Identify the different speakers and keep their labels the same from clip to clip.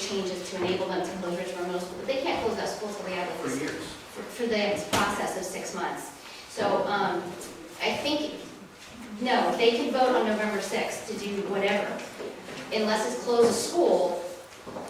Speaker 1: changes to enable them to close Richmond Middle School. But they can't close that school until they have
Speaker 2: For
Speaker 1: this,
Speaker 2: years.
Speaker 1: for the process of 6 months. So I think, no, they can vote on November 6th to do whatever. Unless it's close a school,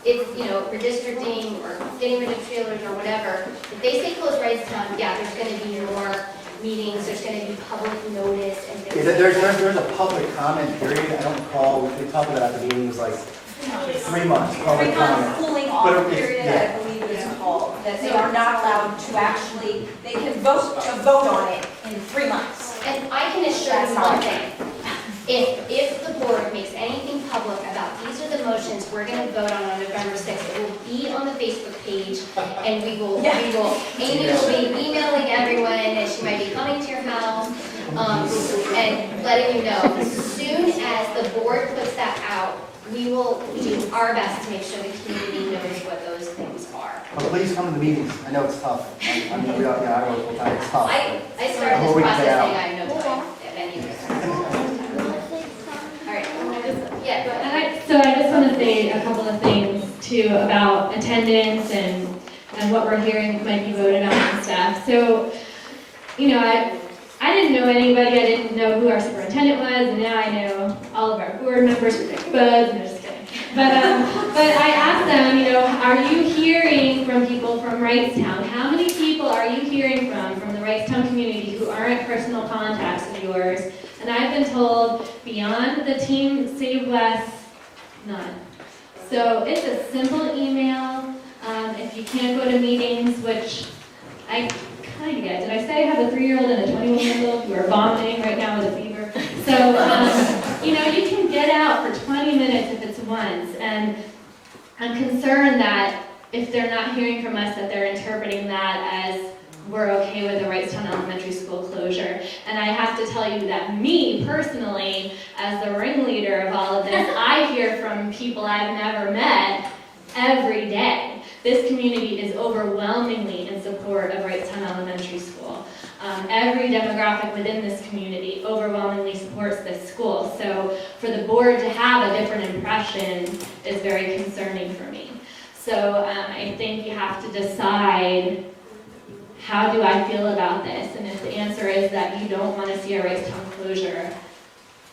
Speaker 1: it's, you know, redistricting or getting rid of trailers or whatever. If they say close Wrightstown, yeah, there's going to be more meetings, there's going to be public notice and things.
Speaker 3: Yeah, there's a public comment period. I don't recall, we talked about at the meeting, it was like 3 months, public comment.
Speaker 4: Cooling
Speaker 3: But
Speaker 4: off
Speaker 3: it-
Speaker 4: period,
Speaker 3: yeah.
Speaker 4: I believe it's called, that they are not allowed to actually, they can vote on it in 3 months.
Speaker 1: And I can assure you one thing, if the board makes anything public about these are the motions we're going to vote on November 6th, it will be on the Facebook page, and Amy will be emailing everyone, and she might be coming to your house, and letting you know. As soon as the board puts that out, we will do our best to make sure the community knows what those things are.
Speaker 3: But please come to the meetings. I know it's tough. I mean, I work full time, it's tough.
Speaker 1: I started
Speaker 3: I'm
Speaker 1: this
Speaker 3: hoping to
Speaker 1: process
Speaker 3: get out.
Speaker 1: saying I have no time at any of this. All right, yeah, go ahead.
Speaker 5: So I just want to say a couple of things too about attendance and what we're hearing might be voted on and stuff. So, you know, I didn't know anybody, I didn't know who our superintendent was, and now I know all of our board members were Dick Buds, and I'm just kidding. But I asked them, you know, are you hearing from people from Wrightstown? How many people are you hearing from the Wrightstown community who aren't personal contacts of yours? And I've been told, beyond the team Save West, none. So it's a simple email. If you can't go to meetings, which I kind of get. Did I say I have a 3-year-old and a 21-year-old who are vomiting right now with a fever? So, you know, you can get out for 20 minutes if it's once. And I'm concerned that if they're not hearing from us, that they're interpreting that as we're okay with the Wrightstown Elementary School closure. And I have to tell you that me, personally, as the ringleader of all of this, I hear from people I've never met every day. This community is overwhelmingly in support of Wrightstown Elementary School. Every demographic within this community overwhelmingly supports this school. So for the board to have a different impression is very concerning for me. So I think you have to decide, how do I feel about this? And if the answer is that you don't want to see a Wrightstown closure,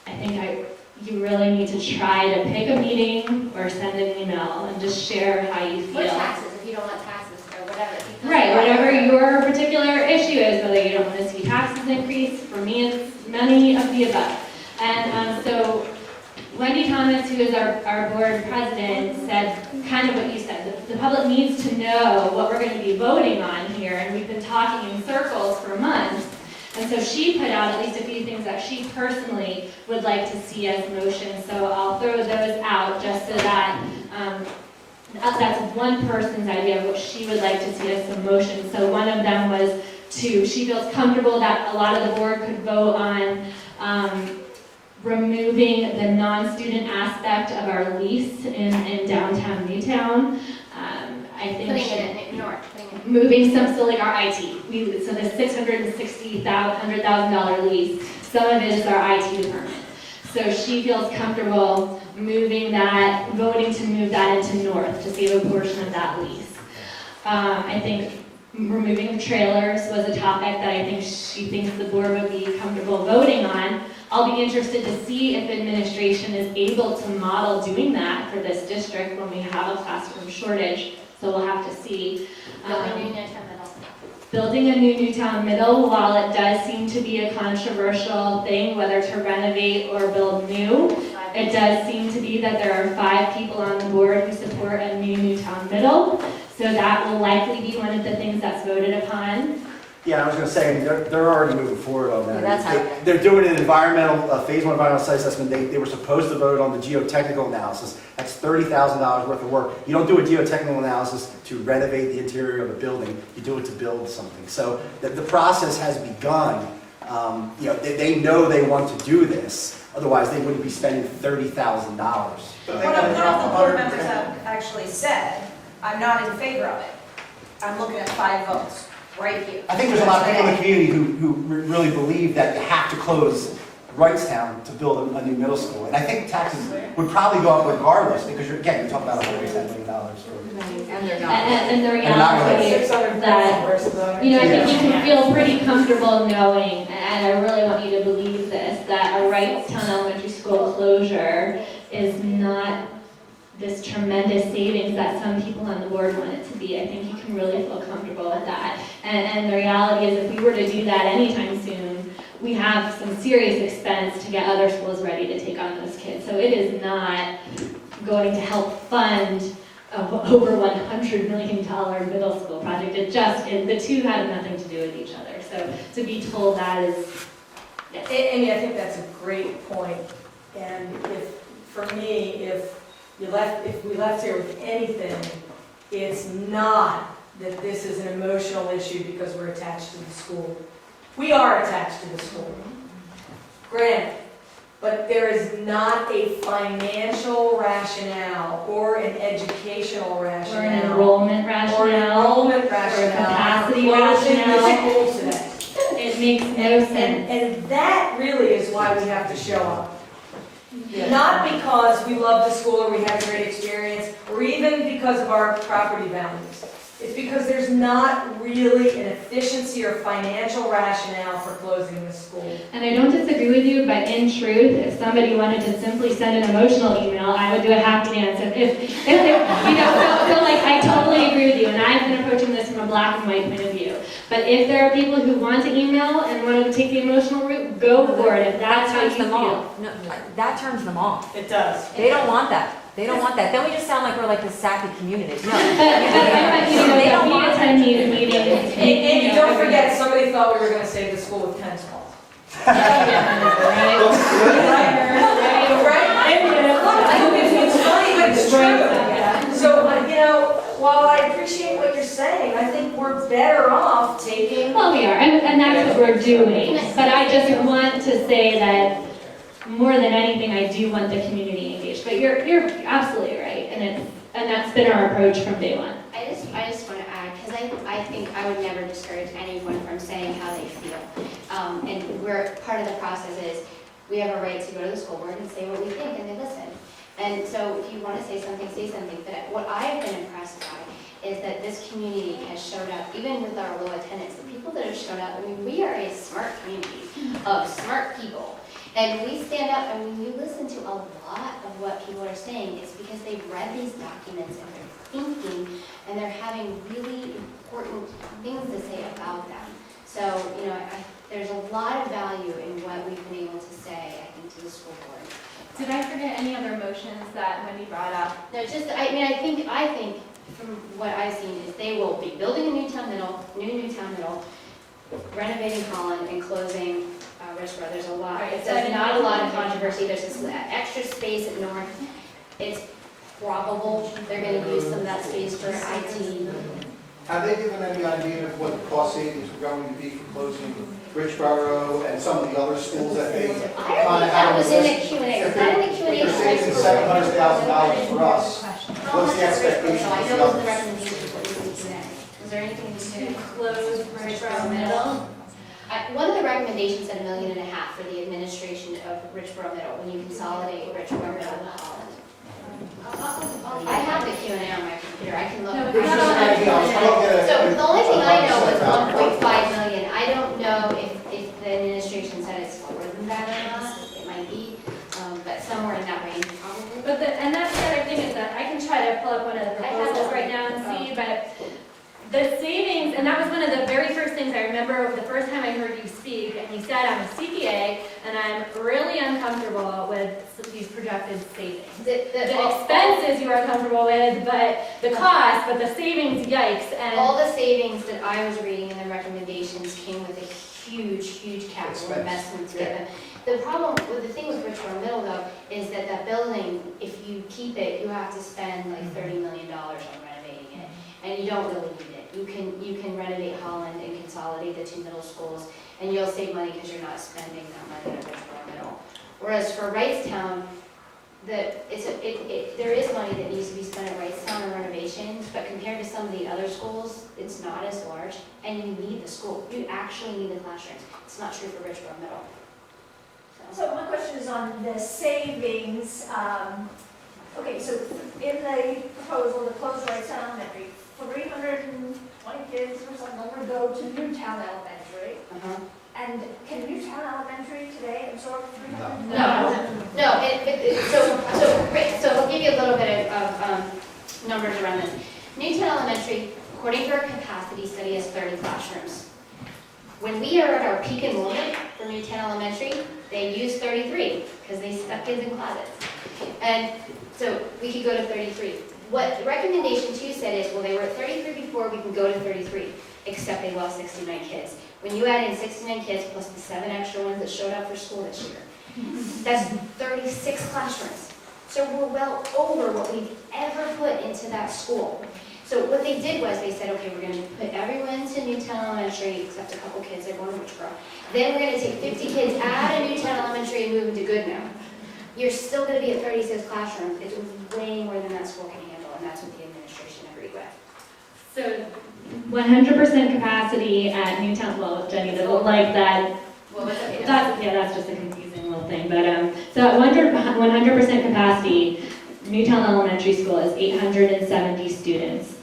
Speaker 5: I think you really need to try to pick a meeting or send an email and just share how you feel.
Speaker 1: Or taxes, if you don't want taxes, or whatever.
Speaker 5: Right, whatever your particular issue is, whether you don't want to see taxes increase, for me it's many of the above. And so Wendy Thomas, who is our board president, said kind of what you said. The public needs to know what we're going to be voting on here, and we've been talking in circles for months. And so she put out at least a few things that she personally would like to see as motions. So I'll throw those out just so that that's one person's idea of what she would like to see as some motions. So one of them was she feels comfortable that a lot of the board could vote on removing the non-student aspect of our lease in downtown Newtown. I think
Speaker 1: Putting it in north.
Speaker 5: moving some, so like our IT. So the $660,000 lease, some of it is our IT department. So she feels comfortable moving that, voting to move that into north to save a portion of that lease. I think removing the trailers was a topic that I think she thinks the board would be comfortable voting on. I'll be interested to see if administration is able to model doing that for this district when we have a classroom shortage. So we'll have to see. Building a new Newtown Middle, while it does seem to be a controversial thing, whether to renovate or build new, it does seem to be that there are 5 people on the board who support a new Newtown Middle. So that will likely be one of the things that's voted upon.
Speaker 3: Yeah, I was going to say, I mean, they're already moving forward on that.
Speaker 4: Yeah, that's happening.
Speaker 3: They're doing an environmental, phase 1 environmental site assessment. They were supposed to vote on the geotechnical analysis. That's $30,000 worth of work. You don't do a geotechnical analysis to renovate the interior of a building. You do it to build something. So the process has begun. You know, they know they want to do this. Otherwise, they wouldn't be spending $30,000.
Speaker 4: One of the board members have actually said, I'm not in favor of it. I'm looking at 5 votes. Right here.
Speaker 3: I think there's a lot of people in the community who really believe that you have to close Wrightstown to build a new middle school. And I think taxes would probably go up regardless, because you're talking about $110 million.
Speaker 5: And the
Speaker 3: not
Speaker 5: reality is
Speaker 2: 600
Speaker 5: that,
Speaker 2: versus 100.
Speaker 5: you know, I think you can feel pretty comfortable knowing, and I really want you to believe this, that a Wrightstown Elementary School closure is not this tremendous savings that some people on the board want it to be. I think you can really feel comfortable with that. And the reality is, if we were to do that anytime soon, we have some serious expense to get other schools ready to take on those kids. So it is not going to help fund a over $100 million middle school project. The two have nothing to do with each other. So to be told that is, yes.
Speaker 2: Amy, I think that's a great point. And for me, if we left here with anything, it's not that this is an emotional issue because we're attached to the school. We are attached to the school, granted, but there is not a financial rationale or an educational
Speaker 5: Or an
Speaker 2: rationale.
Speaker 5: enrollment
Speaker 2: Or an
Speaker 5: rationale,
Speaker 2: enrollment
Speaker 5: or a
Speaker 2: rationale.
Speaker 5: capacity
Speaker 2: for closing the
Speaker 5: rationale.
Speaker 2: school today.
Speaker 5: It makes no sense.
Speaker 2: And that really is why we have to show up. Not because we love the school or we had a great experience, or even because of our property values. It's because there's not really an efficiency or financial rationale for closing the school.
Speaker 5: And I don't disagree with you, but in truth, if somebody wanted to simply send an emotional email, I would do a happy dance. If you know, so like I totally agree with you, and I've been approaching this from a black and white point of view. But if there are people who want to email and want to take the emotional route, go for it. If that's how you
Speaker 6: turns them
Speaker 5: feel.
Speaker 6: off. No, that turns them off.
Speaker 2: It does.
Speaker 6: They don't want that. They don't want that. Then we just sound like we're like the sappy community. No.
Speaker 5: But I want you to know
Speaker 6: They
Speaker 5: that
Speaker 6: don't
Speaker 5: we
Speaker 6: want
Speaker 5: attend these meetings.
Speaker 2: And don't forget, somebody thought we were gonna save the school with tennis balls. It's funny, but it's true. So, you know, while I appreciate what you're saying, I think we're better off taking.
Speaker 5: Well, we are, and that's what we're doing. But I just want to say that more than anything, I do want the community engaged. But you're absolutely right, and that's been our approach from day one.
Speaker 1: I just want to add, because I think I would never discourage anyone from saying how they feel. And part of the process is, we have a right to go to the school board and say what we think, and they listen. And so if you want to say something, say something. But what I have been impressed by is that this community has showed up, even with our low attendance, the people that have showed up, I mean, we are a smart community of smart people. And we stand up and when you listen to a lot of what people are saying, it's because they've read these documents and they're thinking and they're having really important things to say about them. So, you know, there's a lot of value in what we've been able to say, I think, to the school board.
Speaker 7: Did I forget any other motions that Wendy brought up?
Speaker 1: No, just, I mean, I think from what I've seen is they will be building a new town middle, renovating Holland and closing Richboro. There's a lot,
Speaker 7: Right,
Speaker 1: there's not a lot of controversy. There's this extra space at North. It's probable they're gonna use some of that space for IT.
Speaker 8: Have they given any idea of what the cost savings are going to be for closing Richboro and some of the other schools that they
Speaker 1: I don't think
Speaker 8: kind of
Speaker 1: that
Speaker 8: have?
Speaker 1: was in the Q&A. Was that in the Q&A?
Speaker 8: If they're saving $700,000 for us, what's the expectation
Speaker 1: I
Speaker 8: for
Speaker 1: know
Speaker 8: the
Speaker 1: it was the
Speaker 8: others?
Speaker 1: recommendation of what was in the Q&A. Was there anything you could
Speaker 7: Close
Speaker 1: Richboro Middle? One of the recommendations said $1.5 million for the administration of Richboro Middle, when you consolidate Richboro Middle and Holland. I have the Q&A on my computer, I can look.
Speaker 7: No,
Speaker 8: There's just an idea, I was trying to get a-
Speaker 1: So the only thing I know was
Speaker 8: about what-
Speaker 1: 1.5 million. I don't know if the administration said it's lower than that or not, it might be, but somewhere in that range probably.
Speaker 7: But and that's the other thing is that I can try to pull up one of the
Speaker 1: I have
Speaker 7: proposals
Speaker 1: that.
Speaker 7: right now and see, but the savings, and that was one of the very first things I remember the first time I heard you speak, and you said, I'm a CPA, and I'm really uncomfortable with these projected savings. The expenses you are comfortable with, but the cost, but the savings, yikes, and.
Speaker 1: All the savings that I was reading in the recommendations came with a huge capital
Speaker 8: Expense.
Speaker 1: investment to get them. The problem, the thing with Richboro Middle though, is that that building, if you keep it, you have to spend like $30 million on renovating it. And you don't really need it. You can renovate Holland and consolidate the two middle schools, and you'll save money because you're not spending that money at Richboro Middle. Whereas for Wrightstown, there is money that needs to be spent at Wrightstown on renovations, but compared to some of the other schools, it's not as large, and you need the school. You actually need the classrooms. It's not true for Richboro Middle.
Speaker 9: So my question is on the savings. Okay, so in the proposal to close Wrightstown Elementary, 320 kids or something would go to Newtown Elementary.
Speaker 1: Uh-huh.
Speaker 9: And can Newtown Elementary today absorb 300?
Speaker 1: So we'll give you a little bit of numbers around this. Newtown Elementary, according to our capacity study, has 30 classrooms. When we are at our peak enrollment for Newtown Elementary, they use 33 because they stuck kids in closets. And so we could go to 33. What the recommendation too said is, well, they were at 33 before, we can go to 33, except they lost 69 kids. When you add in 69 kids plus the 7 extra ones that showed up for school this year, that's 36 classrooms. So we're well over what we've ever put into that school. So what they did was they said, okay, we're going to put everyone to Newtown Elementary except a couple kids, they're going to Richboro. Then we're going to take 50 kids out of Newtown Elementary and move them to Goodnow. You're still going to be at 36 classrooms. It's way more than that school can handle, and that's what the administration agreed with.
Speaker 5: So 100% capacity at Newtown, well, Jenny doesn't like that.
Speaker 1: Well, what's up?
Speaker 5: That's just a confusing little thing, but, so at 100% capacity, Newtown Elementary School is 870 students.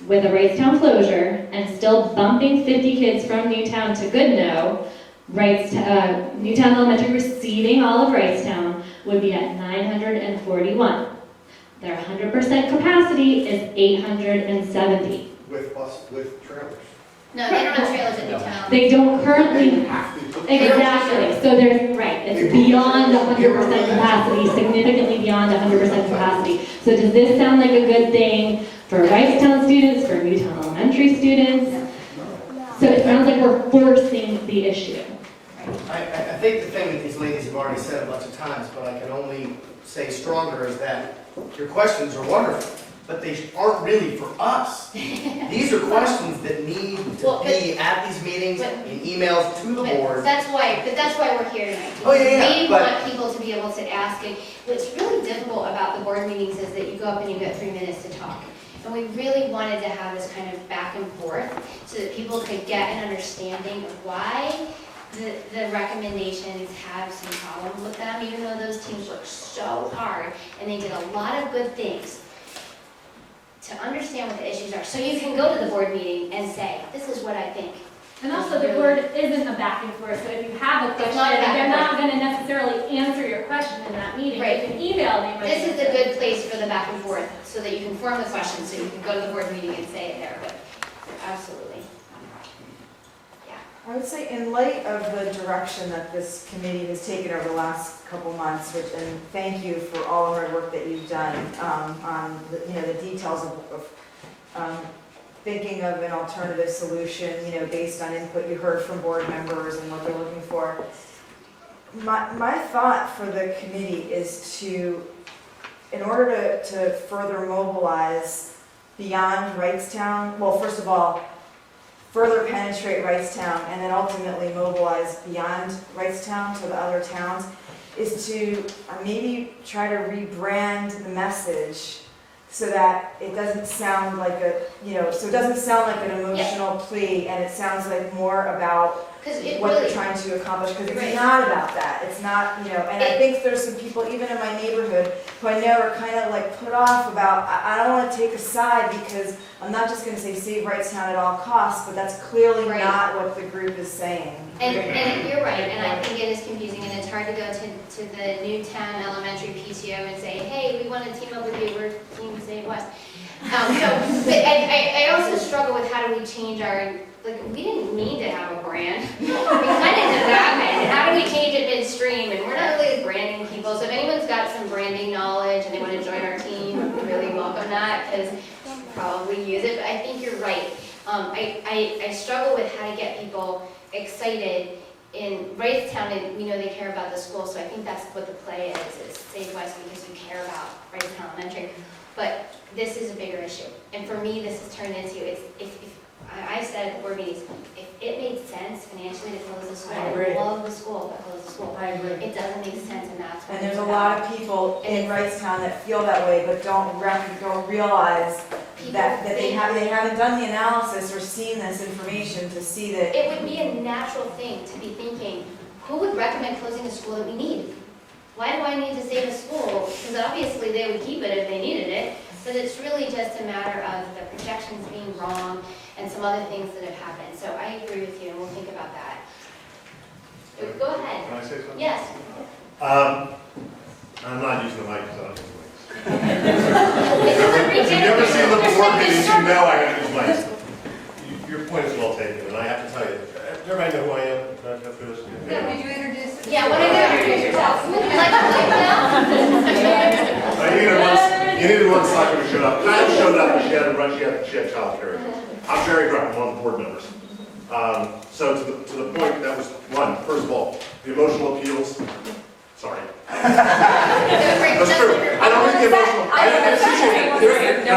Speaker 5: With a Wrightstown closure and still bumping 50 kids from Newtown to Goodnow, Newtown Elementary receiving all of Wrightstown would be at 941. Their 100% capacity is 870.
Speaker 8: With trailers.
Speaker 1: No, they don't have trailers at Newtown.
Speaker 5: They don't currently,
Speaker 8: have to put
Speaker 5: exactly, so there's, right, it's beyond 100% capacity, significantly beyond 100% capacity. So does this sound like a good thing for Wrightstown students, for Newtown Elementary students? So it sounds like we're forcing the issue.
Speaker 10: I think the thing that these ladies have already said a bunch of times, but I can only say stronger, is that your questions are wonderful, but they aren't really for us. These are questions that need to be at these meetings, in emails to the board.
Speaker 1: That's why we're here tonight.
Speaker 10: Oh, yeah,
Speaker 1: We
Speaker 10: but-
Speaker 1: want people to be able to ask, and what's really difficult about the board meetings is that you go up and you get 3 minutes to talk. And we really wanted to have this kind of back and forth so that people could get an understanding of why the recommendations have some problems with them, even though those teams worked so hard and they did a lot of good things to understand what the issues are. So you can go to the board meeting and say, this is what I think.
Speaker 7: And also, the board isn't a back and forth, so if you have a
Speaker 1: It's
Speaker 7: question,
Speaker 1: not a back
Speaker 7: they're
Speaker 1: and
Speaker 7: not
Speaker 1: forth.
Speaker 7: gonna necessarily answer your question in that meeting.
Speaker 1: Right.
Speaker 7: You can email me. but-
Speaker 1: This is a good place for the back and forth, so that you can form the questions, so you can go to the board meeting and say it there, but absolutely.
Speaker 11: I would say in light of the direction that this committee has taken over the last couple months, and thank you for all the hard work that you've done on the details of thinking of an alternative solution, based on input you heard from board members and what they're looking for. My thought for the committee is to, in order to further mobilize beyond Wrightstown, well, first of all, further penetrate Wrightstown and then ultimately mobilize beyond Wrightstown to the other towns, is to maybe try to rebrand the message so that it doesn't sound like so it doesn't sound like an emotional plea, and it sounds like more about what they're trying to accomplish, because it's not about that. It's not, and I think there's some people, even in my neighborhood, who I know are kind of like put off about, I don't want to take a side, because I'm not just going to say save Wrightstown at all costs, but that's clearly not what the group is saying.
Speaker 1: And you're right, and I think it is confusing, and it's hard to go to the Newtown Elementary PTO and say, hey, we want to team up with you, we're Team Save West. But I also struggle with how do we change our, we didn't need to have a brand. We kind of did that, and how do we change it midstream? And we're not really branding people, so if anyone's got some branding knowledge and they want to join our team, we really welcome that, because we'll probably use it, but I think you're right. I struggle with how to get people excited in Wrightstown, and we know they care about the school, so I think that's what the play is Save West, because we care about Wrightstown Elementary. But this is a bigger issue, and for me, this has turned into, I said at the board meetings, if it made sense financially to close the school,
Speaker 11: I agree.
Speaker 1: love the school, but close the school.
Speaker 11: I agree.
Speaker 1: It doesn't make sense, and that's what
Speaker 11: And there's
Speaker 1: it's
Speaker 11: a
Speaker 1: about.
Speaker 11: lot of people in Wrightstown that feel that way, but don't realize that they haven't done the analysis or seen this information to see that.
Speaker 1: It would be a natural thing to be thinking, who would recommend closing a school that we need? Why do I need to save a school? Because obviously they would keep it if they needed it. So it's really just a matter of the projections being wrong and some other things that have happened. So I agree with you, and we'll think about that. Go ahead.
Speaker 12: Can I say something?
Speaker 1: Yes.
Speaker 12: I'm not using the mic because I don't use mics. If you ever see the board meetings, you know I gotta use mics. Your point is well taken, and I have to tell you, everybody know who I am? Can I go through this?
Speaker 4: Yeah, did you introduce?
Speaker 1: Yeah, what are you introduce yourself?
Speaker 12: You needed one slide to show up. Kyle showed up, and she had childcare. I'm Jerry Grubb, I'm one of the board members. So to the point, that was one, first of all, the emotional appeals, sorry. That's true. I don't think the emotional, I appreciate it.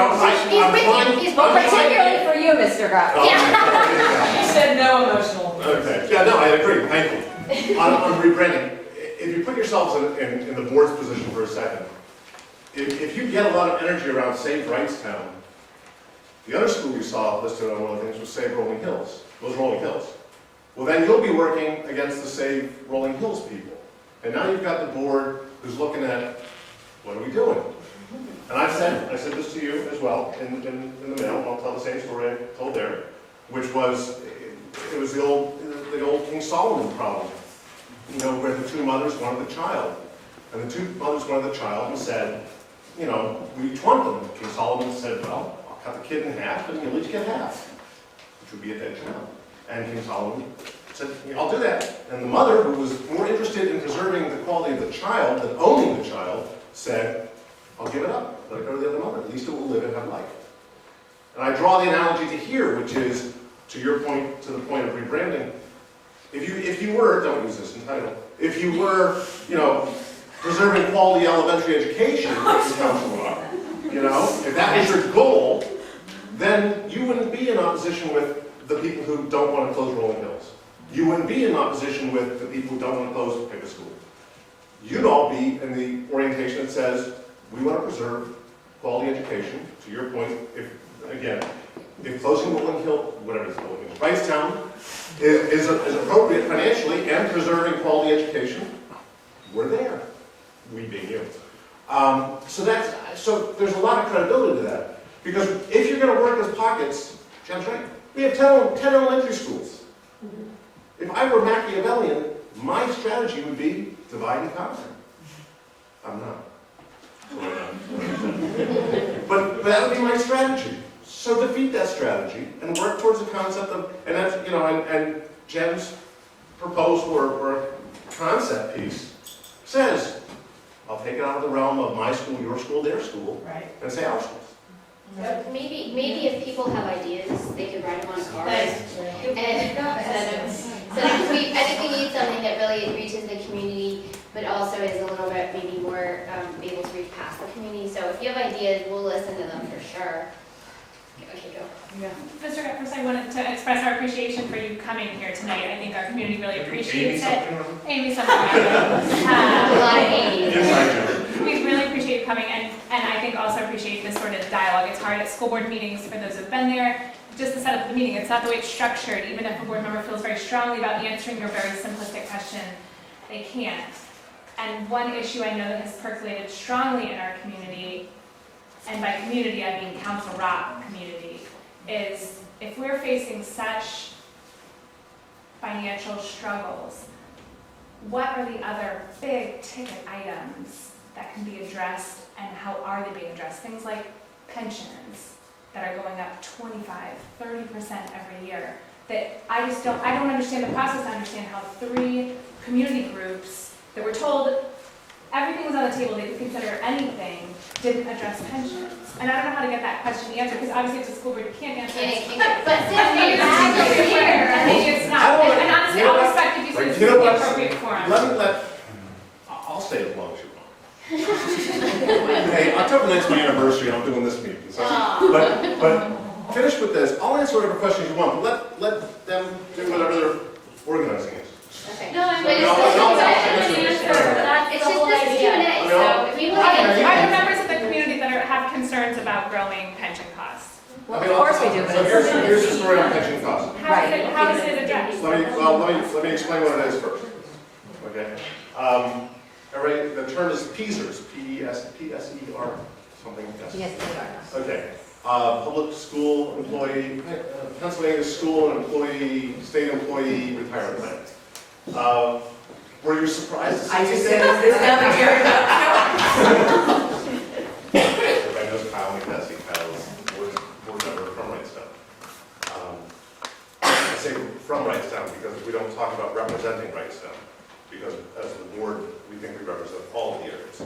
Speaker 6: Well, particularly for you, Mr. Grubb.
Speaker 2: You said no emotional.
Speaker 12: Okay, yeah, no, I agree, thank you. On rebranding, if you put yourselves in the board's position for a second, if you get a lot of energy around Save Wrightstown, the other school you saw listed on one of the things was Save Rolling Hills, was Rolling Hills. Well, then you'll be working against the Save Rolling Hills people. And now you've got the board who's looking at, what are we doing? And I said this to you as well in the mail, and I'll tell the same story I told there, which was, it was the old King Solomon problem. You know, where the two mothers wanted the child. And the two mothers wanted the child and said, you know, we each want them. King Solomon said, well, I'll cut the kid in half and you'll each get half, which would be a dead child. And King Solomon said, yeah, I'll do that. And the mother, who was more interested in preserving the quality of the child than owning the child, said, I'll give it up. Let it go to the other mother. At least it will live and have life. And I draw the analogy to here, which is, to your point, to the point of rebranding. If you were, don't use this entitle, if you were, you know, preserving quality elementary education, you know, if that was your goal, then you wouldn't be in opposition with the people who don't want to close Rolling Hills. You wouldn't be in opposition with the people who don't want to close Pickett School. You'd all be in the orientation that says, we want to preserve quality education. To your point, if closing Rolling Hill, whatever it's called, Wrightstown, is appropriate financially and preserving quality education, we're there. We being you. So there's a lot of credibility to that. Because if you're going to work as pockets, Jen's right, we have 10 elementary schools. If I were Machiavellian, my strategy would be divide and conquer. I'm not. But that would be my strategy. So defeat that strategy and work towards the concept of, and that's, you know, and Jen's proposal or concept piece says, I'll take it out of the realm of my school, your school, their school,
Speaker 2: Right.
Speaker 12: and say our schools.
Speaker 1: So maybe if people have ideas, they could write them on cards. And I think we need something that really reaches the community, but also is a little bit maybe more able to reach past the community. So if you have ideas, we'll listen to them for sure. Okay, go.
Speaker 2: Yeah.
Speaker 13: Mr. Gutt, first I wanted to express our appreciation for you coming here tonight. I think our community really appreciates it. Amy something.
Speaker 1: A lot of Amy's.
Speaker 13: We really appreciate you coming, and I think also appreciate this sort of dialogue. It's hard at school board meetings for those who've been there. Just to set up the meeting, it's not the way it's structured. Even if a board member feels very strongly about answering your very simplistic question, they can't. And one issue I know that has percolated strongly in our community, and by community I mean Council Rock community, is if we're facing such financial struggles, what are the other big ticket items that can be addressed, and how are they being addressed? Things like pensions that are going up 25-30% every year, that I don't understand the process. I understand how 3 community groups that were told everything was on the table, they could consider anything, didn't address pensions. And I don't know how to get that question answered, because obviously it's a school board, you can't answer it.
Speaker 1: But since
Speaker 13: Maybe it's not. And honestly, I'll respect if you say this is the appropriate forum.
Speaker 12: I'll stay as long as you want. Hey, October 9th is my anniversary, I'm doing this meeting. So, but finish with this. I'll answer whatever questions you want, but let them do whatever they're organizing is.
Speaker 1: Okay.
Speaker 7: No, I'm
Speaker 1: But it's just this is Q&A, so if you want to
Speaker 13: Are
Speaker 1: get
Speaker 13: there members of the community that have concerns about growing pension costs?
Speaker 6: Well, of course we do, but
Speaker 12: So
Speaker 6: it's.
Speaker 12: here's the story on pension costs.
Speaker 13: How is it addressed?
Speaker 12: Let me explain what it is first. Okay. The term is PSER, P-E-S-E-R. something?
Speaker 6: Yes, we are.
Speaker 12: Okay. Public school employee, Pennsylvania school and employee, state employee retirement plan. Were you surprised to see
Speaker 2: I
Speaker 12: these
Speaker 2: just
Speaker 12: things?
Speaker 2: said, is this now the year?
Speaker 12: Everybody knows Kyle McNessy. Kyle's board member from Wrightstown. I say from Wrightstown because we don't talk about representing Wrightstown, because as the board, we think we represent all of the areas.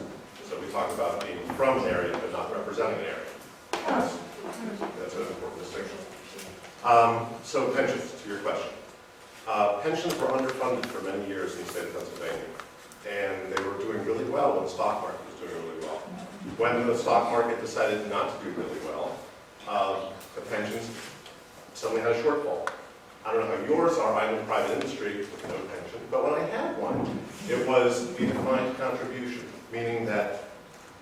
Speaker 12: So we talk about being from an area but not representing an area. That's an important distinction. So pensions, to your question. Pensions were underfunded for many years in the state of Pennsylvania, and they were doing really well when the stock market was doing really well. When the stock market decided not to do really well, the pensions suddenly had a shortfall. I don't know how yours are. I'm in private industry with no pension, but when I had one, it was a defined contribution, meaning that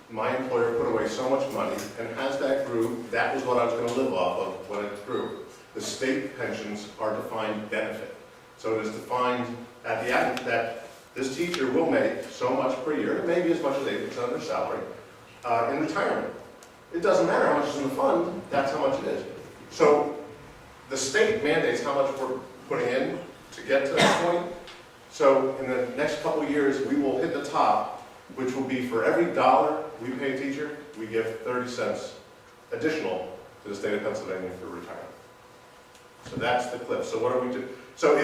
Speaker 12: my employer put away so much money, and as that grew, that was what I was going to live off of when it grew. The state pensions are defined benefit. So it is defined at the end that this teacher will make so much per year, maybe as much as 8% of their salary, in retirement. It doesn't matter how much is in the fund, that's how much it is. So the state mandates how much we're putting in to get to that point. So in the next couple of years, we will hit the top, which will be for every dollar we pay a teacher, we give 30 cents additional to the state of Pennsylvania for retirement. So that's the cliff. So what do we do? So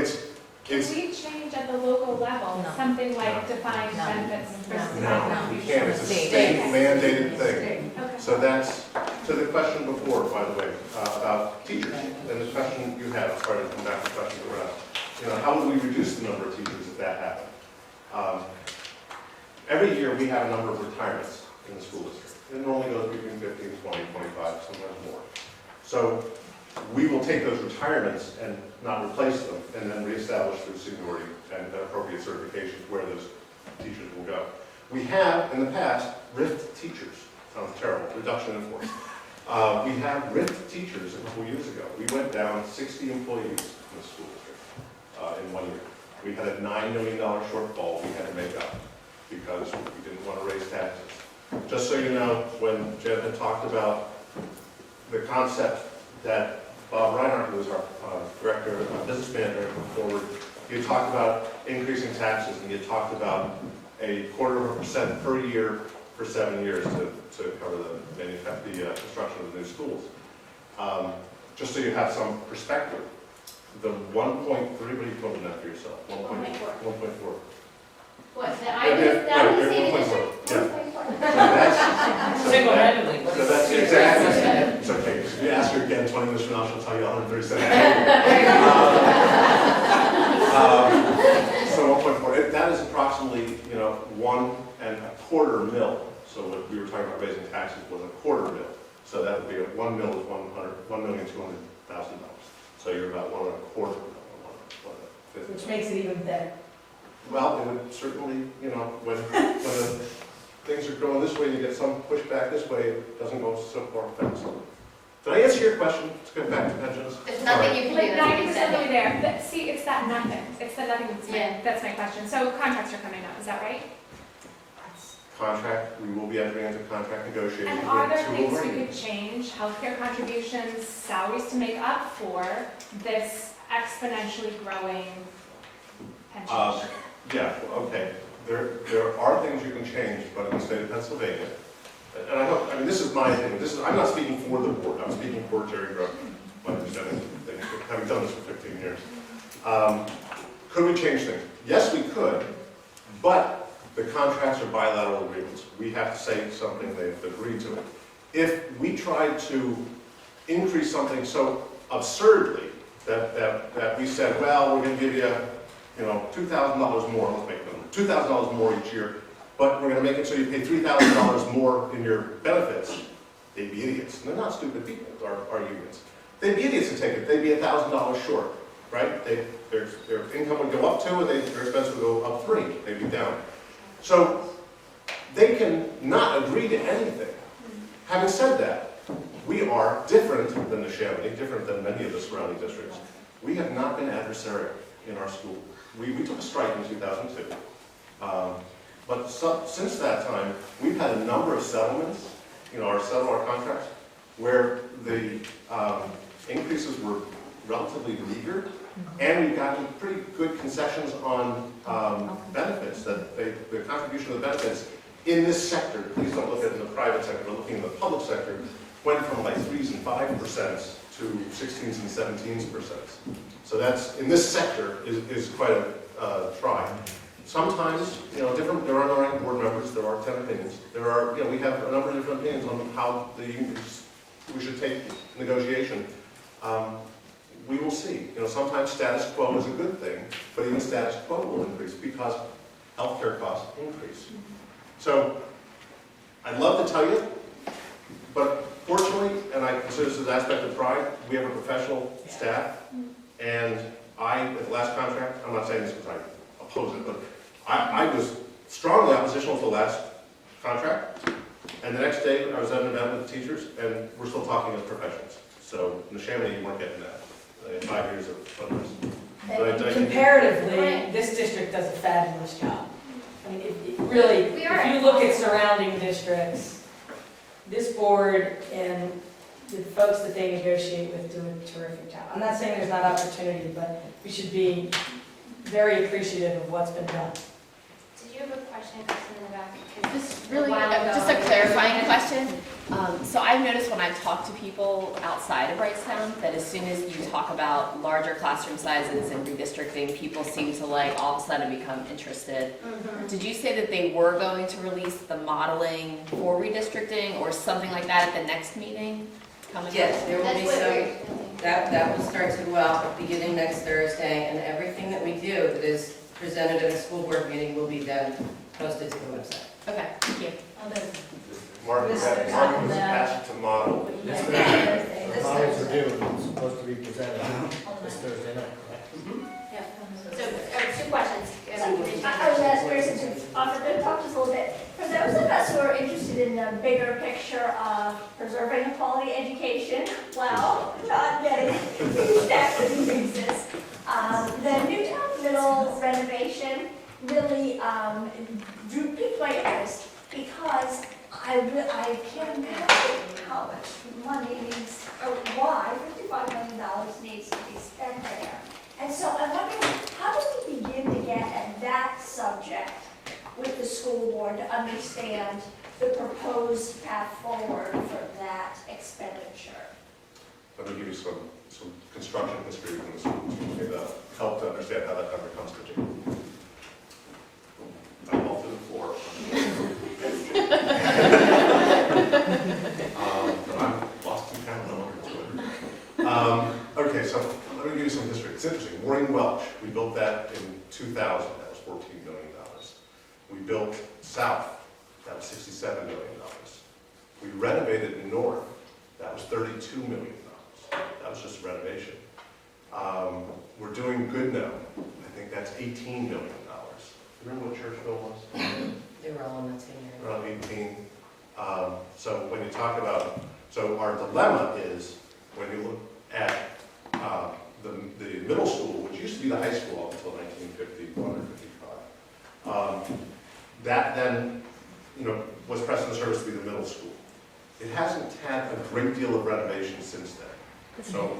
Speaker 13: Can we change at the local level,
Speaker 6: No.
Speaker 13: something like
Speaker 6: No.
Speaker 13: defined
Speaker 6: No.
Speaker 13: benefits for
Speaker 6: No.
Speaker 12: no, you can't. It's a
Speaker 6: State.
Speaker 12: state mandated thing.
Speaker 13: Okay.
Speaker 12: So that's to the question before, by the way, about teachers. And the question you had, I'm sorry to come back to the question that we're at. You know, how would we reduce the number of teachers if that happened? Every year we have a number of retirements in the school district. It normally goes between 15, 20, 25, sometimes more. So we will take those retirements and not replace them, and then reestablish through seniority and appropriate certifications where those teachers will go. We have, in the past, RIFT teachers. Sounds terrible, reduction in force. We have RIFT teachers a couple years ago. We went down 60 employees in the school district in 1 year. We had a $9 million shortfall we had to make up because we didn't want to raise taxes. Just so you know, when Jen had talked about the concept that Bob Reinhardt, who was our director, business manager, put forward, he had talked about increasing taxes, and he had talked about a 0.25% per year for 7 years to cover the construction of the new schools. Just so you have some perspective, the 1.3, what do you call that for yourself? 1.4.
Speaker 1: What, that was the same addition? 1.4.
Speaker 12: Single-handedly. So that's exactly, it's okay, if you ask her again 20 minutes from now, she'll tell you 137. So 1.4, that is approximately, you know, 1.25 mil. So what we were talking about raising taxes was a $0.25 mil. So that would be 1 mil is $1,200,000. So you're about 1.25 mil.
Speaker 2: Which makes it even better.
Speaker 12: Well, it would certainly, you know, when the things are going this way, you get some pushback this way, it doesn't go so far fast. Did I answer your question? Let's get back to pensions.
Speaker 1: There's nothing you can do.
Speaker 13: Like
Speaker 1: that's what you
Speaker 13: 90%
Speaker 1: said.
Speaker 13: of the way there, but see, it's that nothing, it's the nothing
Speaker 1: Yeah.
Speaker 13: that's my question. So contracts are coming up, is that right?
Speaker 12: Contract, we will be entering into contract negotiations
Speaker 13: And are there
Speaker 12: with two
Speaker 13: things you
Speaker 12: already.
Speaker 13: could change, healthcare contributions, salaries to make up for this exponentially growing pension?
Speaker 12: Yeah, okay. There are things you can change, but in the state of Pennsylvania, and I hope, I mean, this is my opinion, I'm not speaking for the board, I'm speaking for Jerry Grubb, my understanding of things, having done this for 15 years. Could we change things? Yes, we could, but the contracts are bilateral agreements. We have to say something, they've agreed to it. If we tried to increase something so absurdly that we said, well, we're going to give you, you know, $2,000 more, let's make them $2,000 more each year, but we're going to make it so you pay $3,000 more in your benefits, they'd be idiots. And they're not stupid people, our unions. They'd be idiots to take it. They'd be $1,000 short, right? Their income would go up 2, and their expense would go up 3. They'd be down. So they can not agree to anything. Having said that, we are different than the Chamonix, different than many of the surrounding districts. We have not been adversarial in our school. We took a strike in 2002. But since that time, we've had a number of settlements several of our contracts, where the increases were relatively meager, and we've gotten pretty good concessions on benefits, that the contribution of the benefits in this sector, please don't look at it in the private sector, but looking in the public sector, went from like 3s and 5% to 16s and 17%. So that's, in this sector, is quite a try. Sometimes, there are no ranking board members, there are 10 opinions. There are, we have a number of different opinions on how we should take negotiation. We will see. Sometimes status quo is a good thing, but even status quo will increase because healthcare costs increase. So, I'd love to tell you, but fortunately, and I consider this an aspect of pride, we have a professional staff, and at the last contract, I'm not saying this because I oppose it, but I was strongly oppositional to the last contract, and the next day I was at an event with the teachers, and we're still talking as professionals. So in the Chamonix, you weren't getting that. 5 years of fundraising.
Speaker 2: And comparatively, this district does a fabulous job. I mean, it really, if you look at surrounding districts, this board and the folks that they negotiate with do a terrific job. I'm not saying there's not opportunity, but we should be very appreciative of what's been done.
Speaker 1: Did you have a question, Kristen, in the back? 'Cause
Speaker 14: Just really,
Speaker 1: a while ago,
Speaker 14: just a clarifying question. So I've noticed when I've talked to people outside of Wrightstown that as soon as you talk about larger classroom sizes and redistricting, people seem to all of a sudden become interested. Did you say that they were going to release the modeling for redistricting or something like that at the next meeting coming up?
Speaker 15: Yes, there will
Speaker 1: That's
Speaker 15: be
Speaker 1: what
Speaker 15: some,
Speaker 1: we're-
Speaker 15: that will start to go out beginning next Thursday, and everything that we do that is presented at a school board meeting will be then posted to the website.
Speaker 14: Okay, thank you.
Speaker 12: Mark was asked to model.
Speaker 10: The models are due, it's supposed to be presented this Thursday night, correct?
Speaker 1: So, two questions.
Speaker 9: I was asked Kristen to offer to talk to us a little bit. For those of us who are interested in the bigger picture of preserving a quality education, well, not getting huge tax increases, the Newtown Middle renovation really piqued my interest because I can't imagine how much money needs, or why $55 million needs to be spent there. And so I'm wondering, how do we begin to get at that subject with the school board to understand the proposed path forward for that expenditure?
Speaker 12: Let me give you some construction history from the school to help to understand how that number comes to you. I fall to the floor. But I'm lost in town, I don't know what to do. Okay, so let me give you some history. It's interesting. Warring Welch, we built that in 2000. That was $14 million. We built South. That was $67 million. We renovated North. That was $32 million. That was just renovation. We're doing Goodnow. I think that's $18 million. Remember what Churchville was?
Speaker 15: They were all in that same area.
Speaker 12: Around 18. So when you talk about, so our dilemma is when you look at the middle school, which used to be the high school up until 1951 or 55. That then, was pressed into service to be the middle school. It hasn't had a great deal of renovation since then. So,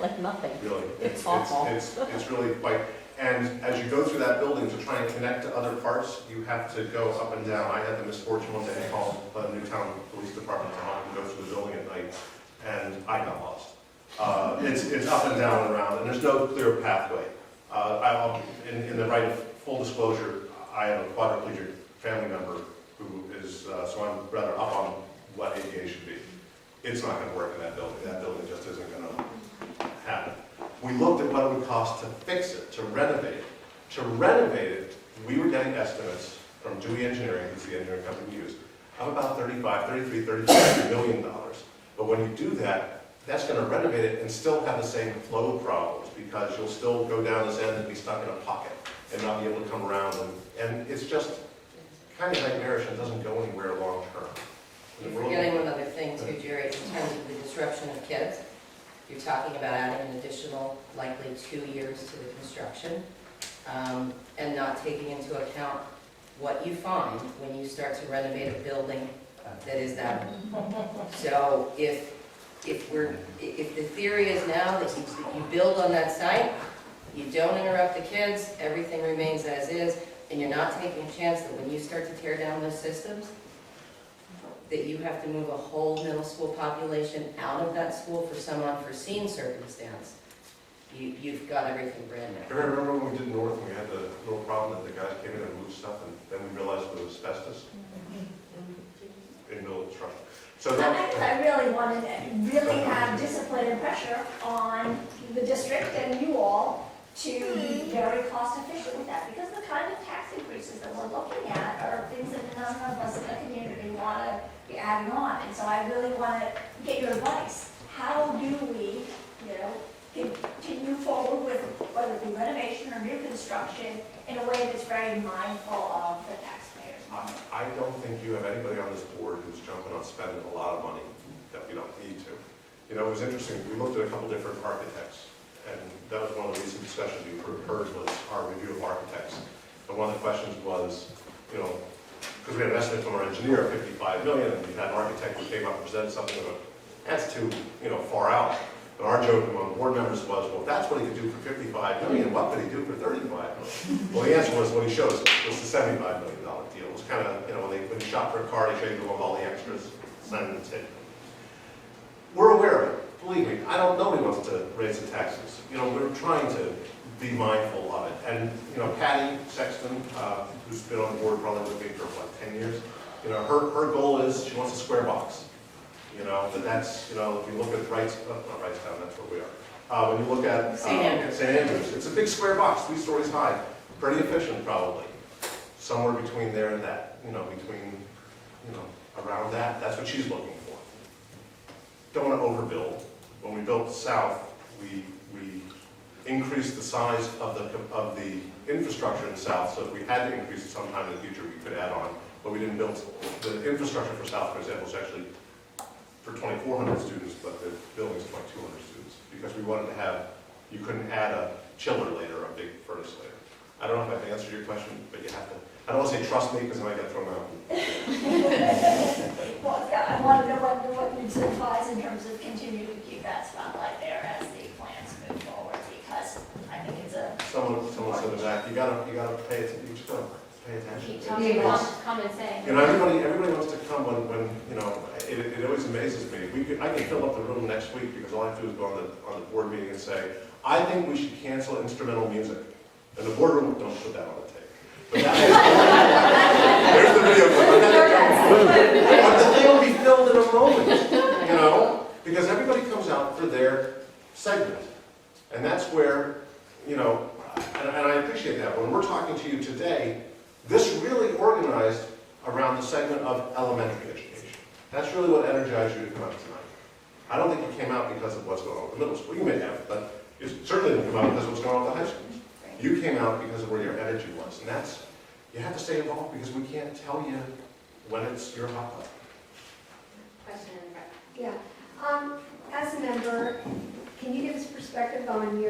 Speaker 6: Like nothing.
Speaker 12: really,
Speaker 6: It's awful.
Speaker 12: it's really quite. And as you go through that building to try and connect to other parts, you have to go up and down. I had the misfortune one day to call the Newtown Police Department to help me go through the building at night, and I got lost. It's up and down and around, and there's no clear pathway. In the right of full disclosure, I have a quadriplegic family member who is, so I'm rather up on what ADA should be. It's not going to work in that building. That building just isn't going to happen. We looked at what it would cost to fix it, to renovate it. To renovate it, we were getting estimates from Dewey Engineering, who's the engineering company we use, of about $35 million. But when you do that, that's going to renovate it and still have the same flow problems because you'll still go down this end and be stuck in a pocket and not be able to come around. And it's just kind of nightmarish and doesn't go anywhere long term.
Speaker 15: You're forgetting one other thing too, Jerry, in terms of the disruption of kids. You're talking about adding an additional, likely 2 years to the construction, and not taking into account what you find when you start to renovate a building that is that. So if the theory is now that you build on that site, you don't interrupt the kids, everything remains as is, and you're not taking a chance that when you start to tear down those systems, that you have to move a whole middle school population out of that school for some unforeseen circumstance, you've got everything brand new.
Speaker 12: I remember when we did North, and we had the little problem that the guys came in and moved stuff, and then we realized it was asbestos in the middle of the structure. So
Speaker 9: I really wanted to really have discipline and pressure on the district and you all to be very cost efficient with that, because the kind of tax increases that we're looking at are things that none of us in the community want to be adding on. And so I really want to get your advice. How do we, continue forward with whether it be renovation or new construction in a way that's very mindful of the taxpayers' money?
Speaker 12: I don't think you have anybody on this board who's jumping on spending a lot of money that we don't need to. It was interesting, we looked at a couple different architects, and that was one of the recent discussions you heard was our review of architects. And one of the questions was, because we had an estimate from our engineer of $55 million, and we had an architect who came up and presented something that that's too, far out. And our joke among board members was, well, if that's what he could do for $55 million, what could he do for $35 million? Well, the answer was, what he showed us was the $75 million deal. It was kind of, when you shop for a car, they show you all the extras, and that's it. We're aware of it. Believe me, nobody wants to raise the taxes. We're trying to be mindful of it. And, Patty Sexton, who's been on the board probably with me for, 10 years, her goal is she wants a square box. But that's, if you look at not Wrightstown, that's where we are. When you look at St. Andrews, it's a big square box, 3 stories high, pretty efficient probably. Somewhere between there and that, around that, that's what she's looking for. Don't want to overbuild. When we built south, we increased the size of the infrastructure in the south, so if we had to increase it sometime in the future, we could add on, but we didn't build. The infrastructure for south, for example, is actually for 2,400 students, but the building's 2,200 students, because we wanted to have, you couldn't add a chiller later, or a big furnace later. I don't know if I've answered your question, but you have to, I don't want to say trust me, because I might get thrown out.
Speaker 9: Well, yeah, I want to know what you advise in terms of continuing to keep that spotlight there as the plans move forward, because I think it's a.
Speaker 12: Someone said in the back, you gotta pay attention, you just gotta pay attention.
Speaker 1: Keep talking, come and say.
Speaker 12: Everybody wants to come when it always amazes me. I can fill up the room next week because all I have to do is go on the board meeting and say, I think we should cancel instrumental music. And the boardroom, don't put that on the tape. But there's the video clip. But the thing will be filled in a moment, because everybody comes out for their segment. And that's where, and I appreciate that. When we're talking to you today, this really organized around the segment of elementary education. That's really what energized you to come out tonight. I don't think you came out because of what's going on with the middle school. You may have, but you certainly didn't come out because of what's going on with the high schools. You came out because of where your energy was, and you have to stay involved because we can't tell you when it's your hot button.
Speaker 1: Question in front.
Speaker 16: Yeah. As a member, can you give us perspective on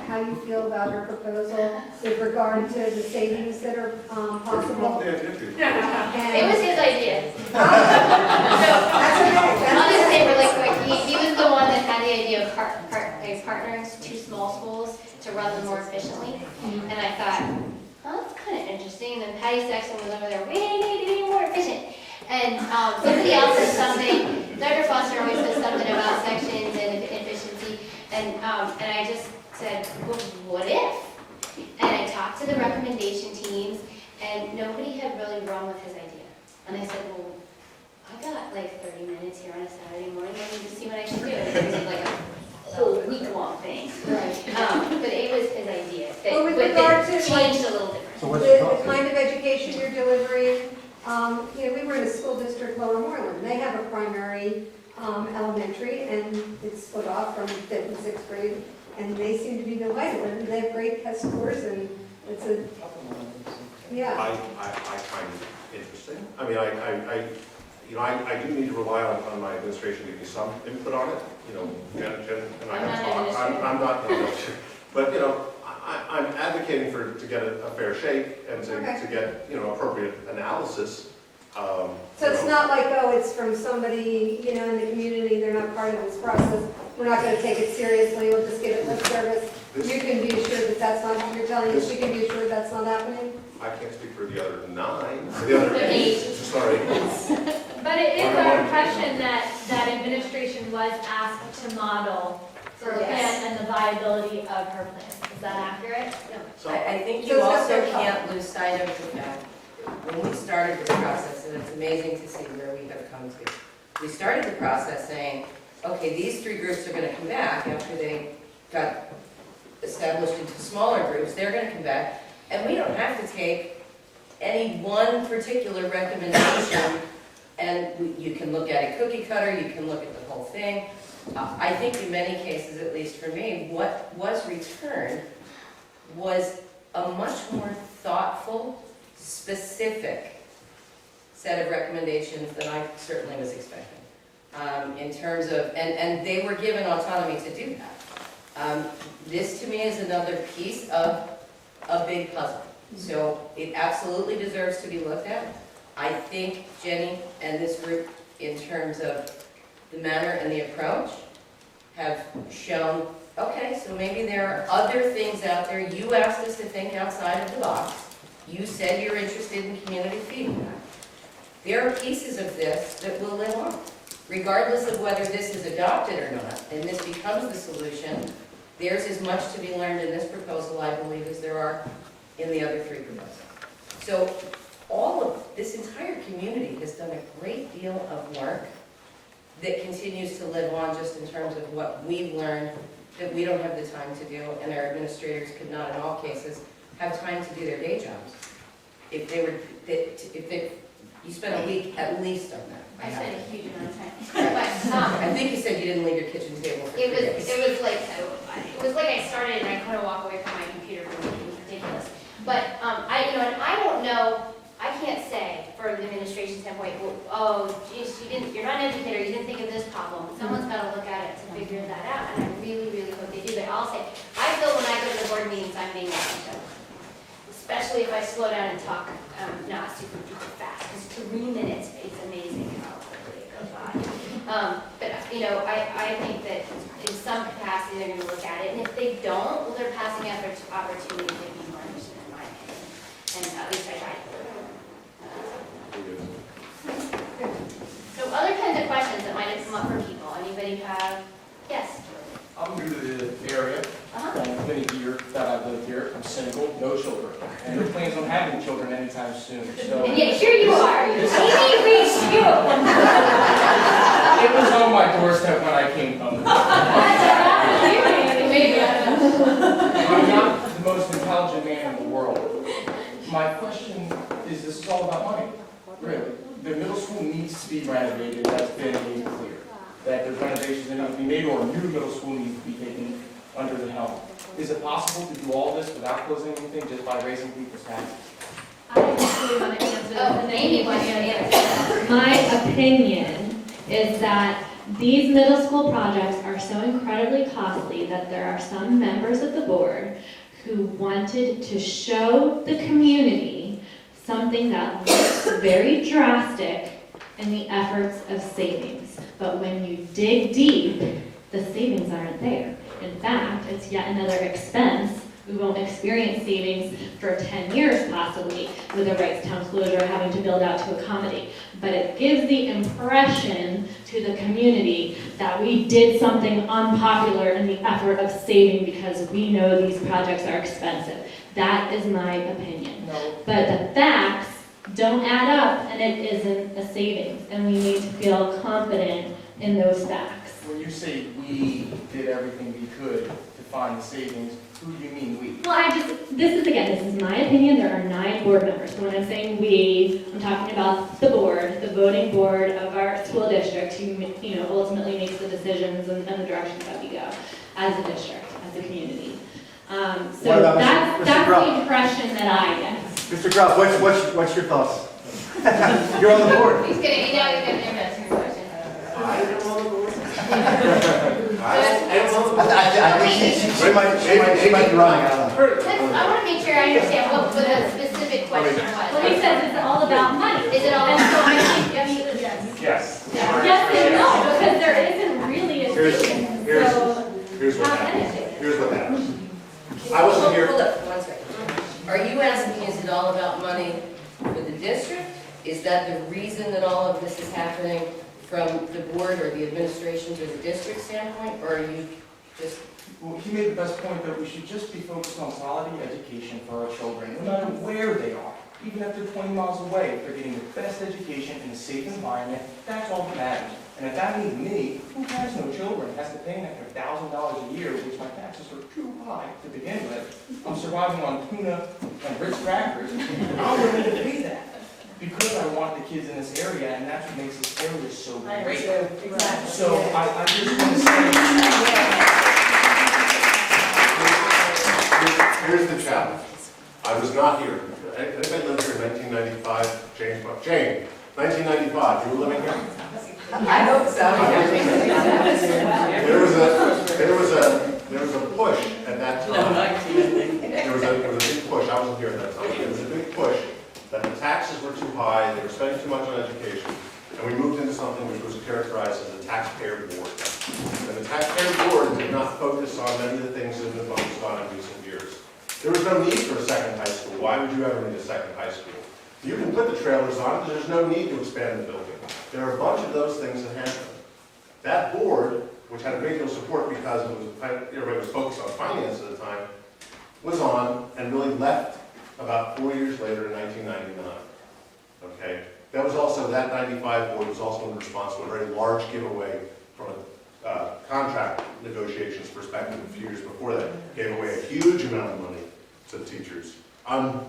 Speaker 16: how you feel about our proposal with regard to the savings that are possible?
Speaker 1: It was his idea.
Speaker 16: That's okay.
Speaker 1: I'll just say really quick, he was the one that had the idea of partnering 2 small schools to run them more efficiently. And I thought, oh, that's kind of interesting. And then Patty Sexton was over there, we need to be more efficient. And somebody else said something, Dr. Foster always says something about sections and efficiency. And I just said, well, what if? And I talked to the recommendation teams, and nobody had really run with his idea. And I said, well, I got like 30 minutes here on a Saturday morning, I need to see what I should do. It was like a whole week-long thing. Right. But it was his idea.
Speaker 16: Well, with regard to
Speaker 1: changed a little different.
Speaker 16: The kind of education you're delivering, we were in a school district, Lower Moreland. They have a primary elementary, and it's split off from 5th and 6th grade, and they seem to be delighted. And they have great test scores, and it's a, yeah.
Speaker 12: I find it interesting. I mean, I do need to rely on my administration to give me some input on it. Jen and I have talked. I'm not, but I'm advocating to get a fair shake and to get appropriate analysis
Speaker 16: So it's not like, oh, it's from somebody, you know, in the community, they're not part of this process, we're not gonna take it seriously, we'll just give it lip service. You can be assured that that's not, you're telling us, you can be assured that's not happening?
Speaker 12: I can't speak for the other 9, the other 8, sorry.
Speaker 7: But it is our impression that administration was asked to model her plan and the viability of her plan. Is that accurate?
Speaker 15: So I think
Speaker 16: So
Speaker 15: you
Speaker 16: it's not
Speaker 15: also
Speaker 16: their fault.
Speaker 15: can't lose sight of the fact, when we started this process, and it's amazing to see where we have come to. We started the process saying, okay, these 3 groups are gonna come back after they got established into smaller groups, they're gonna come back, and we don't have to take any one particular recommendation, and you can look at it cookie cutter, you can look at the whole thing. I think in many cases, at least for me, what was returned was a much more thoughtful, specific set of recommendations than I certainly was expecting. In terms of, and they were given autonomy to do that. This to me is another piece of a big puzzle. So it absolutely deserves to be looked at. I think Jenny and this group, in terms of the manner and the approach, have shown, okay, so maybe there are other things out there. You asked us to think outside of the box. You said you're interested in community feedback. There are pieces of this that will live on, regardless of whether this is adopted or not, and this becomes the solution. There's as much to be learned in this proposal, I believe, as there are in the other 3 proposals. So all of this entire community has done a great deal of work that continues to live on just in terms of what we've learned that we don't have the time to do, and our administrators could not in all cases have time to do their day jobs. If they were, you spent a week at least on that.
Speaker 1: I spent a huge amount of time. But,
Speaker 15: I think you said you didn't leave your kitchen table for 3 days.
Speaker 1: it was like I started and I couldn't walk away from my computer for a week. It was ridiculous. But, and I don't know, I can't say from the administration standpoint, well, oh, geez, you're not an educator, you didn't think of this problem. Someone's got to look at it to figure that out, and I really, really hope they do. But I'll say, I feel when I go to the board meetings, I'm being listened to. Especially if I slow down and talk not super duper fast, because 3 minutes, it's amazing how quickly it goes by. But, I think that in some capacity, they're going to look at it, and if they don't, well, they're passing up an opportunity to be more interested, in my opinion. And at least I try to. So other kinds of questions that might have come up from people. Anybody have? Yes?
Speaker 17: I'm new to the area, and it's been a year that I've lived here. I'm single, no children, and no plans on having children anytime soon. So
Speaker 1: And yet here you are. Amy reached you.
Speaker 17: it was on my doorstep when I came home. I'm not the most intelligent man in the world. My question is, this is all about money, really. The middle school needs to be renovated. That's been made clear. That there's renovations that need to be made, or a new middle school needs to be taken under the helm. Is it possible to do all this without closing anything, just by raising people's taxes?
Speaker 7: I actually want to answer this.
Speaker 1: Oh, Amy wants to answer.
Speaker 5: My opinion is that these middle school projects are so incredibly costly that there are some members of the board who wanted to show the community something that looks very drastic in the efforts of savings. But when you dig deep, the savings aren't there. In fact, it's yet another expense. We won't experience savings for 10 years possibly with a Wrightstown closure having to build out to accommodate. But it gives the impression to the community that we did something unpopular in the effort of saving because we know these projects are expensive. That is my opinion.
Speaker 17: No.
Speaker 5: But the facts don't add up, and it isn't a savings, and we need to feel confident in those facts.
Speaker 17: When you say we did everything we could to find the savings, who do you mean we?
Speaker 5: Well, this is my opinion, there are 9 board members, so when I'm saying we, I'm talking about the board, the voting board of our school district, who, ultimately makes the decisions and the directions that we go as a district, as a community. So
Speaker 3: What about
Speaker 5: that's
Speaker 3: Mr. Grubb?
Speaker 5: the impression that I get.
Speaker 3: Mr. Grubb, what's your thoughts? You're on the board.
Speaker 1: He's gonna, now he's gonna answer your question.
Speaker 8: I don't know the rules.
Speaker 3: I think she might be running out of
Speaker 1: I want to make sure I understand what the specific question was.
Speaker 7: Well, he says it's all about money.
Speaker 1: Is it all?
Speaker 7: And so I think, I mean,
Speaker 17: Yes.
Speaker 7: yes and no, because there isn't really a savings, so
Speaker 12: Here's what
Speaker 7: how
Speaker 12: happened.
Speaker 7: can it be?
Speaker 12: Here's what happened. I wasn't here.
Speaker 15: Hold up, 1 second. Are you asking, is it all about money for the district? Is that the reason that all of this is happening from the board or the administration to the district standpoint? Or are you just,
Speaker 17: Well, he made the best point that we should just be focused on quality education for our children, no matter where they are. Even if they're 20 miles away, if they're getting the best education in a safe environment, that's all that matters. And if that means me, who has no children, has to pay an extra $1,000 a year, which my taxes are too high to begin with, I'm surviving on tuna and Ritz crackers, I'm willing to pay that. Because I want the kids in this area, and that's what makes this area so great.
Speaker 2: Exactly.
Speaker 17: So I just want to say,
Speaker 12: Here's the challenge. I was not here. Anybody lived here in 1995? Jane, 1995, you were living here?
Speaker 15: I hope so.
Speaker 12: There was a push at that time. There was a big push. I wasn't here at that time. There was a big push that the taxes were too high, they were spending too much on education, and we moved into something which was characterized as a taxpayer board. And the taxpayer board did not focus on many of the things that have been focused on in recent years. There was no need for a second high school. Why would you ever need a second high school? You can put the trailers on it, but there's no need to expand the building. There are a bunch of those things that happen. That board, which had a great deal of support because everybody was focused on finance at the time, was on and really left about 4 years later in 1999. Okay? That was also, that 95 board was also in response to a very large giveaway from a contract negotiations perspective a few years before that. Gave away a huge amount of money to the teachers. I wasn't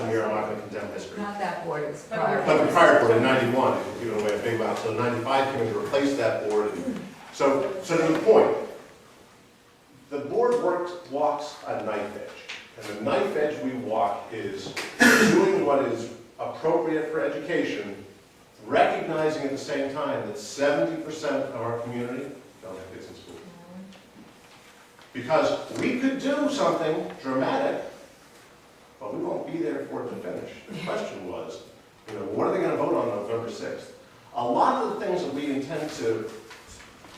Speaker 12: here, I'm not going to condemn history.
Speaker 6: Not that board, it's
Speaker 12: But the prior board in 91, it was given away a big amount. So 95 came in to replace that board. So to the point, the board walks a knife edge. And the knife edge we walk is doing what is appropriate for education, recognizing at the same time that 70% of our community don't have kids in school. Because we could do something dramatic, but we won't be there for it to finish. The question was, what are they going to vote on November 6th? A lot of the things that we intend to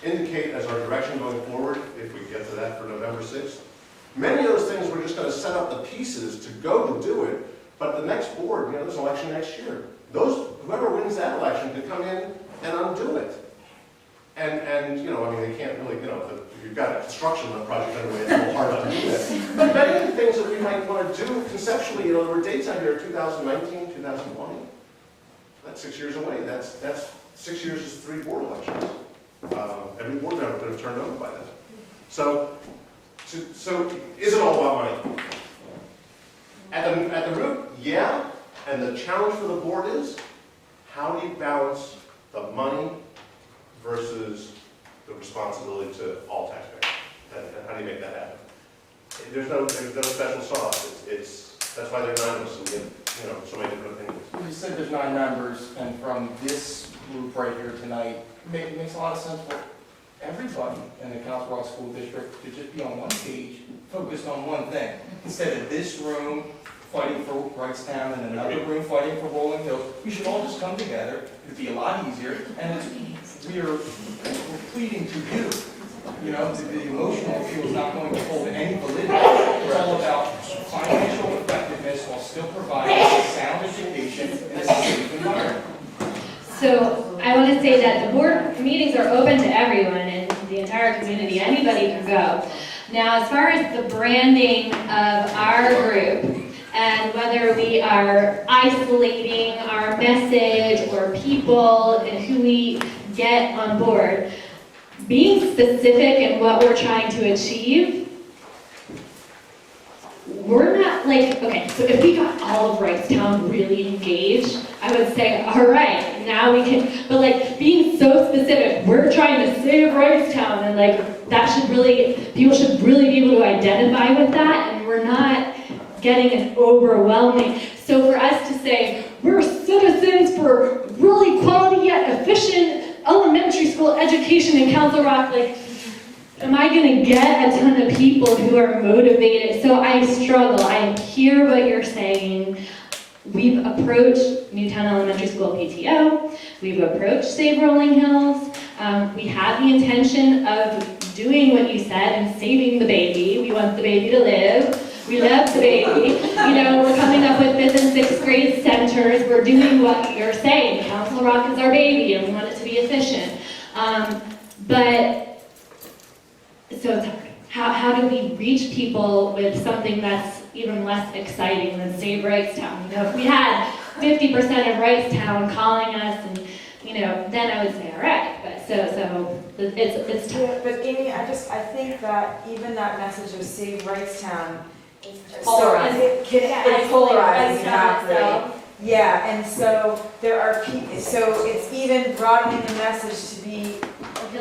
Speaker 12: indicate as our direction going forward, if we get to that for November 6th, many of those things we're just going to set up the pieces to go to do it, but the next board, there's an election next year. Whoever wins that election can come in and undo it. And they can't really, if you've got a construction project anyway, it's a little hard to do that. But many of the things that we might want to do conceptually, there were dates on here, 2019, 2020. That's 6 years away. That's 6 years is 3 board elections. Every board member could have turned over by then. So is it all about money? At the root, yeah. And the challenge for the board is, how do you balance the money versus the responsibility to all taxpayers? And how do you make that happen? There's no special sauce. That's why they're anonymous, so we get so many different opinions.
Speaker 17: you said there's 9 members, and from this group right here tonight, it makes a lot of sense for everybody in the Council Rock School District to just be on one page, focused on one thing. Instead of this room fighting for Wrightstown and another room fighting for Rolling Hills, we should all just come together. It'd be a lot easier, and we're pleading to you. The emotional appeal is not going to hold any validity. It's all about financial effectiveness while still providing sound education in a safe environment.
Speaker 5: So I want to say that the board meetings are open to everyone in the entire community. Anybody can go. Now, as far as the branding of our group and whether we are isolating our message or people and who we get on board, being specific in what we're trying to achieve, we're not okay, so if we got all of Wrightstown really engaged, I would say, all right, now we can, but being so specific, we're trying to save Wrightstown, and that should really, people should really be able to identify with that, and we're not getting an overwhelming. So for us to say, we're citizens for really quality yet efficient elementary school education in Council Rock, am I going to get a ton of people who are motivated? So I struggle. I hear what you're saying. We've approached Newtown Elementary School PTO, we've approached Save Rolling Hills. We have the intention of doing what you said and saving the baby. We want the baby to live. We love the baby. We're coming up with 5th and 6th grade centers. We're doing what you're saying. Council Rock is our baby and we want it to be efficient. So it's hard. How do we reach people with something that's even less exciting than Save Wrightstown? If we had 50% of Wrightstown calling us, and then I would say, all right. But so it's tough.
Speaker 11: Yeah, but Amy, I think that even that message of Save Wrightstown,
Speaker 5: Polarizing.
Speaker 11: It's polarizing, exactly. Yeah, and so there are people, so it's even broadening the message to be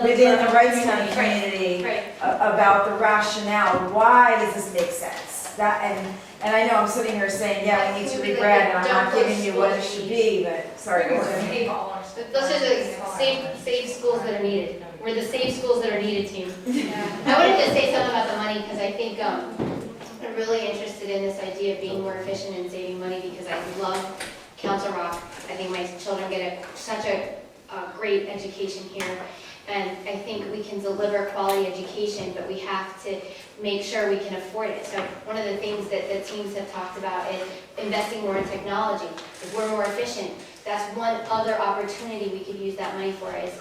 Speaker 11: within the Wrightstown community about the rationale. Why does this make sense? And I know I'm sitting here saying, yeah, we need to regret, and I'm not giving you what it should be, but sorry.
Speaker 1: Those are the save schools that are needed. We're the save schools that are needed team. I wanted to say something about the money because I think I'm really interested in this idea of being more efficient and saving money because I love Council Rock. I think my children get such a great education here. And I think we can deliver quality education, but we have to make sure we can afford it. So one of the things that the teams have talked about is investing more in technology. If we're more efficient, that's one other opportunity we could use that money for is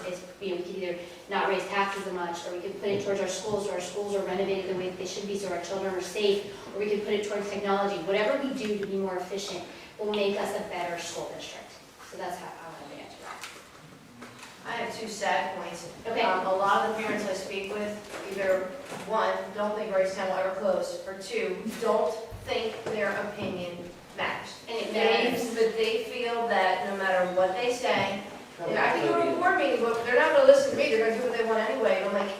Speaker 1: we could either not raise taxes as much, or we could put it towards our schools so our schools are renovated the way that they should be so our children are safe, or we could put it towards technology. Whatever we do to be more efficient will make us a better school district. So that's how I want to answer that.
Speaker 18: I have two sad points.
Speaker 1: Okay.
Speaker 18: A lot of the parents I speak with, either one, don't think Wrightstown will ever close, or two, don't think their opinion matters.
Speaker 1: And it
Speaker 18: But they feel that no matter what they say, I can go to a board meeting, but they're not going to listen to me, they're going to do what they want anyway. And I'm like,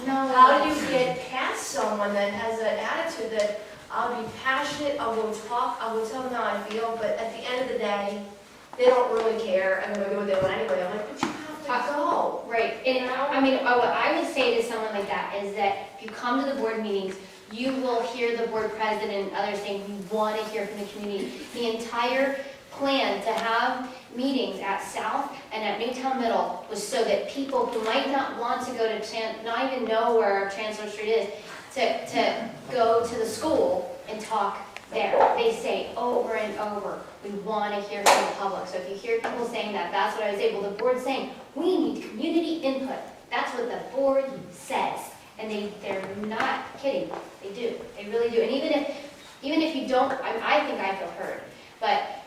Speaker 1: no.
Speaker 18: How do you get past someone that has that attitude that I'll be passionate, I'll go talk, I will tell them how I feel, but at the end of the day, they don't really care, and they're going to do what they want anyway. I'm like, but you have to go.
Speaker 1: Right, and what I would say to someone like that is that if you come to the board meetings, you will hear the board president and others saying we want to hear from the community. The entire plan to have meetings at South and at Newtown Middle was so that people who might not want to go to, not even know where Chancellor Street is, to go to the school and talk there. They say over and over, we want to hear from the public. So if you hear people saying that, that's what I would say. Well, the board's saying, we need community input. That's what the board says. And they're not kidding. They do. They really do. And even if you don't, I think I feel heard. But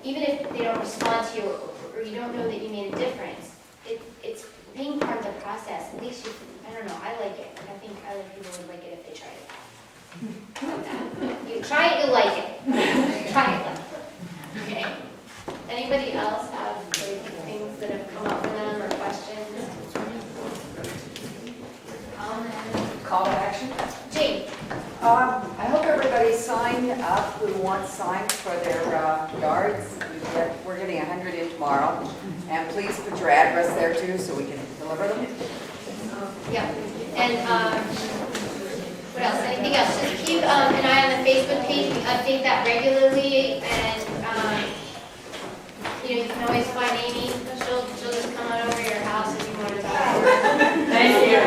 Speaker 1: even if they don't respond to you or you don't know that you made a difference, it's being part of the process. At least I don't know, I like it. I think other people would like it if they tried it. You try it, you like it. Try it. Okay. Anybody else have things that have come up for them or questions?
Speaker 11: Call to action?
Speaker 1: Jane?
Speaker 19: I hope everybody signed up who wants signs for their yards. We're getting 100 in tomorrow. And please put your address there too so we can deliver them.
Speaker 1: Yeah. And what else? Anything else? Just keep an eye on the Facebook page. We update that regularly. And you can always find Amy. She'll just come on over to your house if you want to talk.
Speaker 5: Thank you.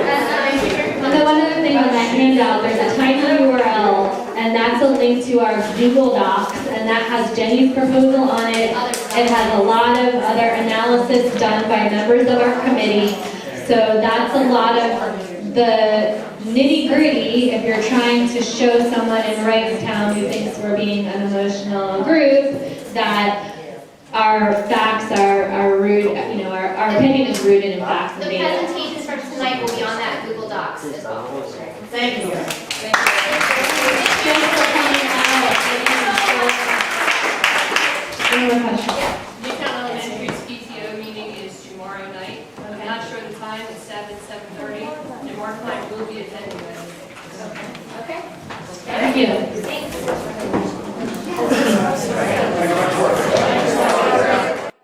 Speaker 5: One other thing on that handout, there's a tiny URL, and that's a link to our Google Docs, and that has Jenny's proposal on it. It has a lot of other analysis done by members of our committee. So that's a lot of the nitty-gritty if you're trying to show someone in Wrightstown who thinks we're being an emotional group that our facts are rooted, our opinion is rooted in facts and
Speaker 1: The
Speaker 5: data.
Speaker 1: presentations for tonight will be on that Google Docs as well.
Speaker 2: Thank you.
Speaker 5: Thanks for coming out. Any more questions?
Speaker 20: Newtown Elementary's PTO meeting is tomorrow night. I'm not sure the time, it's 7:30, and Mark and I will be attending that.
Speaker 1: Okay.
Speaker 5: Thank you.